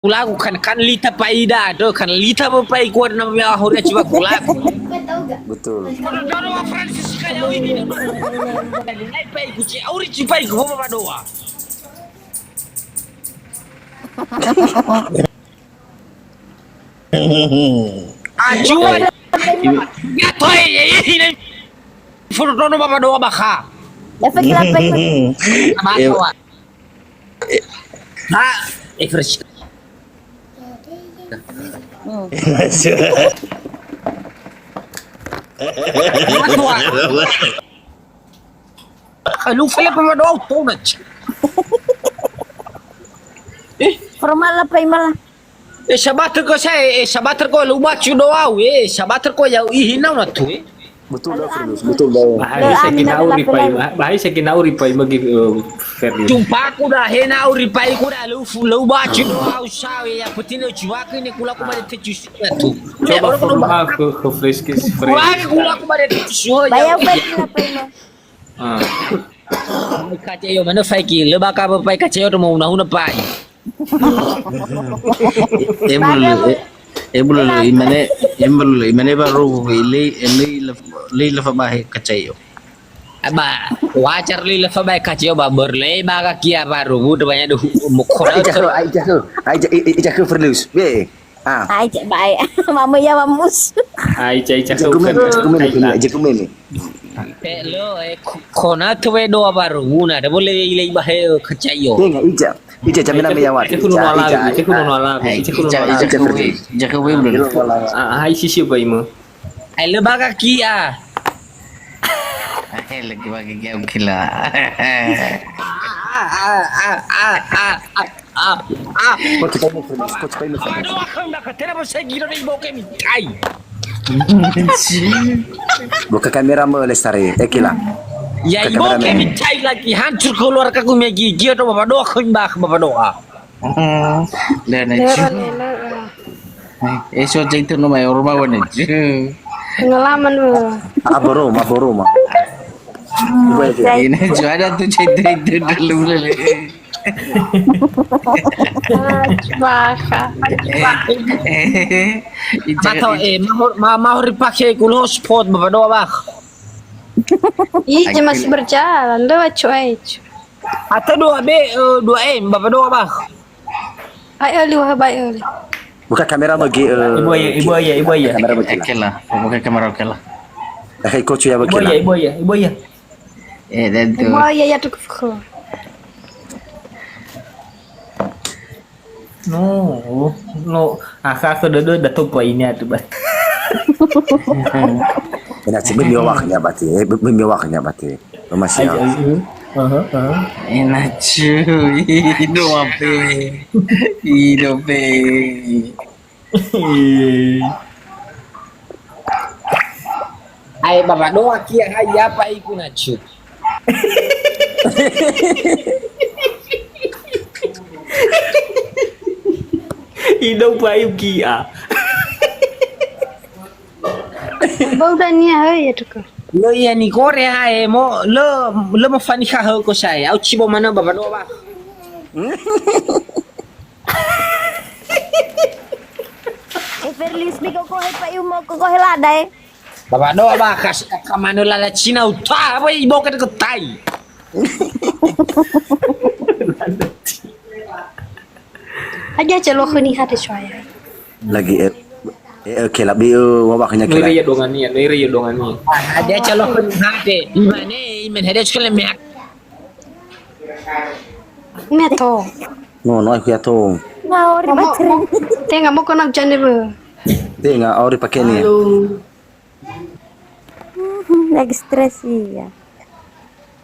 Kulaku kan lita paida do kan lita pai kuat na me ahori coba kulaku. Betul. Kalau Francis kayak ini. Naik pai kuci ahori cipai ko mama doa. Ajuan. Ya toy ini. Foto no mama doa baka. Efek apa itu? Apa? Ha, fresh. Lu fala pa madaw tunat. Formal apa malah? Sabater ko saya, sabater ko lumat doaw sabater ko yaw ihinaw na to Betul dah Firdaus, betul dah. Bahaya saya kena uri pai bagi Ferdi. Jumpa ko da hena uri pai ko da lu bacu doaw sawe ya petino jiwa ko ni kula ko bade tejus to. Coba formal ke friskis Kula ko bade tejus ya. Bayang apa ini? Kace yo mana fai ki le baka ba pai kace yo to mau na huna pai. imane baru li la fa bahe kacayo Aba wajar li le fa bai kace yo ba berle baka kia baru budu banyak mukhona Ijak Firdaus. Be. Ai cek baik. Mama ya mamus. Ai cai cak Ijak kumene. Lo khona thwe do baru guna da boleh ilai bahe kace yo. Tengok Ijak jamina meyawat. Cek kuno nolak. jaka we belum Hai sisi pai mo. Ai le baka kia. lagi bagi game gila Coach pai mo Firdaus. Aduh, akan dah katera ba saya gila ni boke mi. Ai. Buka kamera mo Lestari. Ekila. Ya ibu kami cai lagi hancur keluar kaku me gigi atau bapak doa kau mbak bapak doa. dan aja eso jaitu no mai rumah wana Pengalaman mo. Aboroma. ini juara tuh jaitu dulu Baka. Atau mau dipakai kulo sport bapak doa bak. Iya masih berjalan. Lewat cuai. Atau dua M bapak doa bak. Ayo liwah bayo. Buka kamera mo gi. Ibu ya. Kamera mo kila. Okela bukan kamera okela Hey coach ya bakila. Ibu ya. dan tuh Wah ya tuh kau. No. Aku dah pai ini atuh bat. Ina si bimiwaknya bati. Masih. enak cuy hidup Ai bapak doa kia hai apa iku nacu. Hidup bayu kia. Bau dan ya tuh kau. Lo ya ni Korea hai mo lo mo fani kha ho ko sai au chibo mana bapak doa bak. Everlis bi ko pa yung mo ko heladai. Bapak doa bak kas kamano lala Cina uta apa ibo ka ko tai. Aja celo kuni hati cuai. Lagi okay lah biu wawaknya kila. Niri ya dongannya. Ada calon hati. Iman ada sekali mek. Meto. No aku ya tong. Mau ribet. Tengah mau kau nak jande be. Tengok ori pakai ni. Aduh. Lagi stres ya.